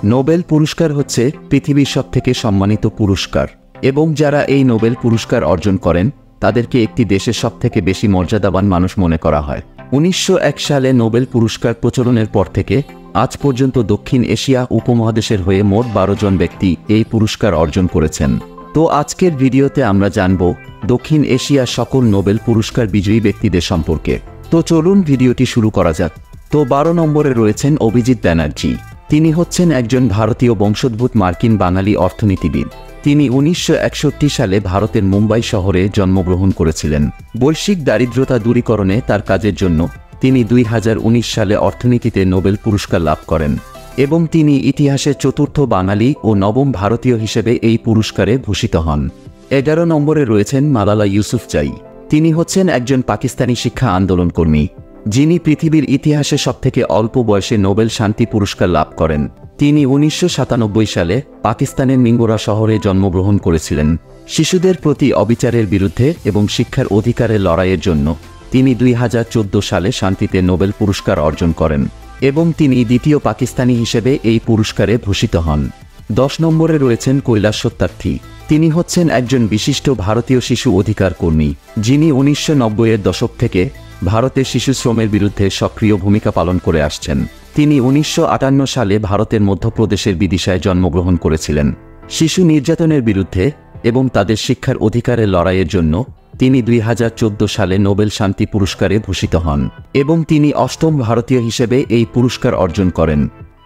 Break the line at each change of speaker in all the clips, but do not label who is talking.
Nobel পুরস্কার হচ্ছে পৃথিবীর সবথেকে সম্মানিত পুরস্কার এবং যারা এই নোবেল পুরস্কার অর্জন করেন তাদেরকে একটি দেশের সবথেকে বেশি মর্যাদাবান মানুষ মনে করা হয়। 1901 সালে নোবেল পুরস্কার প্রচলনের পর থেকে আজ পর্যন্ত দক্ষিণ এশিয়া উপমহাদেশের হয়ে মোট 12 জন ব্যক্তি এই পুরস্কার অর্জন করেছেন। তো আজকের ভিডিওতে আমরা জানব দক্ষিণ এশিয়ার সকল নোবেল পুরস্কার বিজয়ী ব্যক্তিদের সম্পর্কে। তো চলুন ভিডিওটি শুরু করা যাক। তো 12 নম্বরে রয়েছেন অভিজিৎ ব্যানার্জি। তিনি হচ্ছেন একজন ভারতীয় বংশোদ্ভূত মার্কিন বাঙালি অর্থনীতিবিদ। তিনি 1961 সালে ভারতের মুম্বাই শহরে জন্মগ্রহণ করেছিলেন। বৈশ্বিক দারিদ্রতা দূরীকরণে তার কাজের জন্য তিনি 2019 সালে অর্থনীতিতে নোবেল পুরস্কার লাভ করেন এবং তিনি ইতিহাসের চতুর্থ বাঙালি ও নবম ভারতীয় হিসেবে এই পুরস্কারে ভূষিত হন। 11 নম্বরে রয়েছেন মালালা ইউসুফজাই। তিনি হচ্ছেন একজন পাকিস্তানি শিক্ষা আন্দোলনকর্মী, যিনি পৃথিবীর ইতিহাসে সবথেকে অল্প বয়সে নোবেল শান্তি পুরস্কার লাভ করেন। তিনি 1997 সালে পাকিস্তানের মিঙ্গোরা শহরে জন্মগ্রহণ করেছিলেন। শিশুদের প্রতি অবিচারের বিরুদ্ধে এবং শিক্ষার অধিকারের লড়াইয়ের জন্য তিনি 2014 সালে শান্তিতে নোবেল পুরস্কার অর্জন করেন এবং তিনি দ্বিতীয় পাকিস্তানি হিসেবে এই পুরস্কারে ভূষিত হন। 10 নম্বরে রয়েছেন কৈলাস সত্যার্থী। তিনি হচ্ছেন একজন বিশিষ্ট ভারতীয় শিশু অধিকার কর্মী, যিনি 1990-এর দশক থেকে ভারতে শিশু শ্রমের বিরুদ্ধে সক্রিয় ভূমিকা পালন করে আসছেন। তিনি 1958 সালে ভারতের মধ্যপ্রদেশের বিদিশায় জন্মগ্রহণ করেছিলেন। শিশু নির্যাতনের বিরুদ্ধে এবং তাদের শিক্ষার অধিকারের লড়াইয়ের জন্য তিনি 2014 সালে নোবেল শান্তি পুরস্কারে ভূষিত হন এবং তিনি 8ম ভারতীয় হিসেবে এই পুরস্কার অর্জন করেন।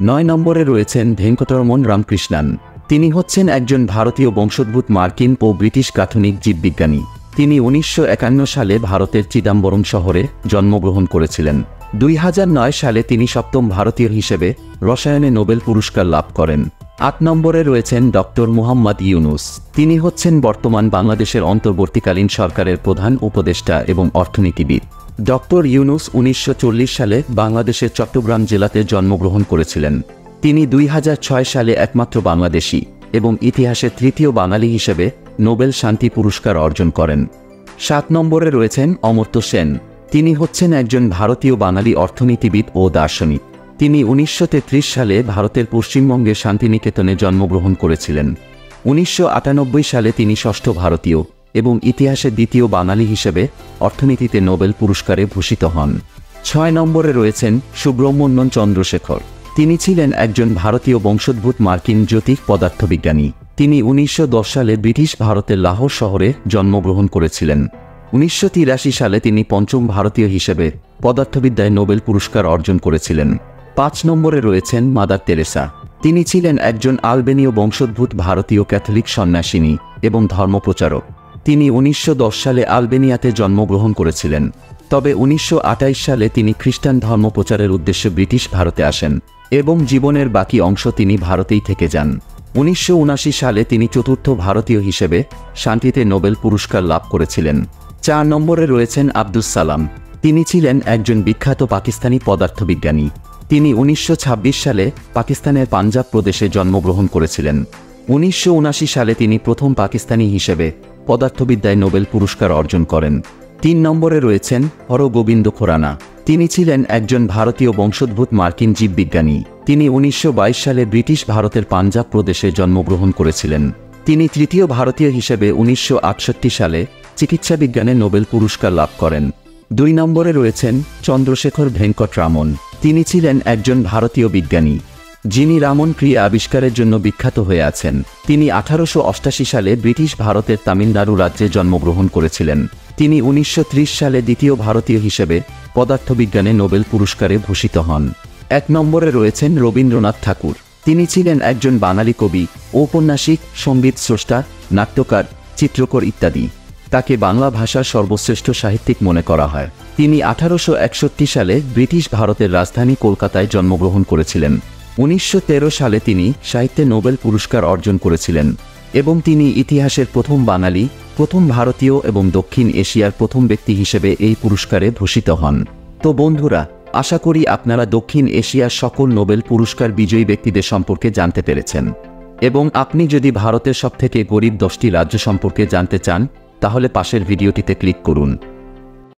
9 নম্বরে রয়েছেন ভেঙ্কটরমন রামকৃষ্ণান। তিনি হচ্ছেন একজন ভারতীয় বংশোদ্ভূত মার্কিন ও ব্রিটিশ গাঠনিক জীববিজ্ঞানী। তিনি 1951 সালে ভারতের চিদাম্বরম শহরে জন্মগ্রহণ করেছিলেন। 2009 সালে তিনি 7ম ভারতীয় হিসেবে রসায়নে নোবেল পুরস্কার লাভ করেন। 8 নম্বরে রয়েছেন ডক্টর মুহাম্মদ ইউনুস। তিনি হচ্ছেন বর্তমান বাংলাদেশের অন্তর্বর্তীকালীন সরকারের প্রধান উপদেষ্টা এবং অর্থনীতিবিদ। ডক্টর ইউনুস 1940 সালে বাংলাদেশের চট্টগ্রাম জেলাতে জন্মগ্রহণ করেছিলেন। তিনি 2006 সালে একমাত্র বাংলাদেশি এবং ইতিহাসের তৃতীয় বাঙালি হিসেবে নোবেল শান্তি পুরস্কার অর্জন করেন। 7 নম্বরে রয়েছেন অমর্ত্য সেন। তিনি হচ্ছেন একজন ভারতীয় বাঙালি অর্থনীতিবিদ ও দার্শনিক। তিনি 1933 সালে ভারতের পশ্চিমবঙ্গের শান্তিনিকেতনে জন্মগ্রহণ করেছিলেন। 1998 সালে তিনি ষষ্ঠ ভারতীয় এবং ইতিহাসের দ্বিতীয় বাঙালি হিসেবে অর্থনীতিতে নোবেল পুরস্কারে ভূষিত হন। 6 নম্বরে রয়েছেন সুব্রহ্মণ্যন চন্দ্রশেখর। তিনি ছিলেন একজন ভারতীয় বংশোদ্ভূত মার্কিন জ্যোতিক পদার্থবিজ্ঞানী। তিনি 1910 সালে ব্রিটিশ ভারতের লাহোর শহরে জন্মগ্রহণ করেছিলেন। 1983 সালে তিনি 5ম ভারতীয় হিসেবে পদার্থবিদ্যায় নোবেল পুরস্কার অর্জন করেছিলেন। 5 নম্বরে রয়েছেন মাদার তেরেসা। তিনি ছিলেন একজন আলবেনীয় বংশোদ্ভূত ভারতীয় ক্যাথলিক সন্ন্যাসিনী এবং ধর্মপ্রচারক। তিনি 1910 সালে আলবেনিয়াতে জন্মগ্রহণ করেছিলেন, তবে 1928 সালে তিনি খ্রিস্টান ধর্ম প্রচারের উদ্দেশ্যে ব্রিটিশ ভারতে আসেন এবং জীবনের বাকি অংশ তিনি ভারতেই থেকে যান। 1979 সালে তিনি চতুর্থ ভারতীয় হিসেবে শান্তিতে নোবেল পুরস্কার লাভ করেছিলেন। 4 নম্বরে রয়েছেন আব্দুস সালাম। তিনি ছিলেন একজন বিখ্যাত পাকিস্তানি পদার্থবিজ্ঞানী। তিনি 1926 সালে পাকিস্তানের পাঞ্জাব প্রদেশে জন্মগ্রহণ করেছিলেন। 1979 সালে তিনি প্রথম পাকিস্তানি হিসেবে পদার্থবিদ্যায় নোবেল পুরস্কার অর্জন করেন। 3 নম্বরে রয়েছেন হরগোবিন্দ খোরানা। তিনি ছিলেন একজন ভারতীয় বংশোদ্ভূত মার্কিন জীববিজ্ঞানী। তিনি 1922 সালে ব্রিটিশ ভারতের পাঞ্জাব প্রদেশে জন্মগ্রহণ করেছিলেন। তিনি তৃতীয় ভারতীয় হিসেবে 1968 সালে চিকিৎসা বিজ্ঞানে নোবেল পুরস্কার লাভ করেন। 2 নম্বরে রয়েছেন চন্দ্রশেখর ভেঙ্কট রামন। তিনি ছিলেন একজন ভারতীয় বিজ্ঞানী, যিনি রামন ক্রিয়া আবিষ্কারের জন্য বিখ্যাত হয়ে আছেন। তিনি 1888 সালে ব্রিটিশ ভারতের তামিলনাড়ু রাজ্যে জন্মগ্রহণ করেছিলেন। তিনি 1930 সালে দ্বিতীয় ভারতীয় হিসেবে পদার্থবিজ্ঞানে নোবেল পুরস্কারে ভূষিত হন। 1 নম্বরে রয়েছেন রবীন্দ্রনাথ ঠাকুর। তিনি ছিলেন একজন বাঙালি কবি, ঔপন্যাসিক, সঙ্গীত স্রষ্টা, নাট্যকার, চিত্রকর ইত্যাদি। তাকে বাংলা ভাষার সর্বশ্রেষ্ঠ সাহিত্যিক মনে করা হয়। তিনি 1861 সালে ব্রিটিশ ভারতের রাজধানী কলকাতায় জন্মগ্রহণ করেছিলেন। 1913 সালে তিনি সাহিত্যে নোবেল পুরস্কার অর্জন করেছিলেন এবং তিনি ইতিহাসের প্রথম বাঙালি, প্রথম ভারতীয় এবং দক্ষিণ এশিয়ার প্রথম ব্যক্তি হিসেবে এই পুরস্কারে ভূষিত হন। তো বন্ধুরা, আশা করি আপনারা দক্ষিণ এশিয়ার সকল নোবেল পুরস্কার বিজয়ী ব্যক্তিদের সম্পর্কে জানতে পেরেছেন এবং আপনি যদি ভারতের সবথেকে গরিব 10টি রাজ্য সম্পর্কে জানতে চান তাহলে পাশের ভিডিওটিতে ক্লিক করুন।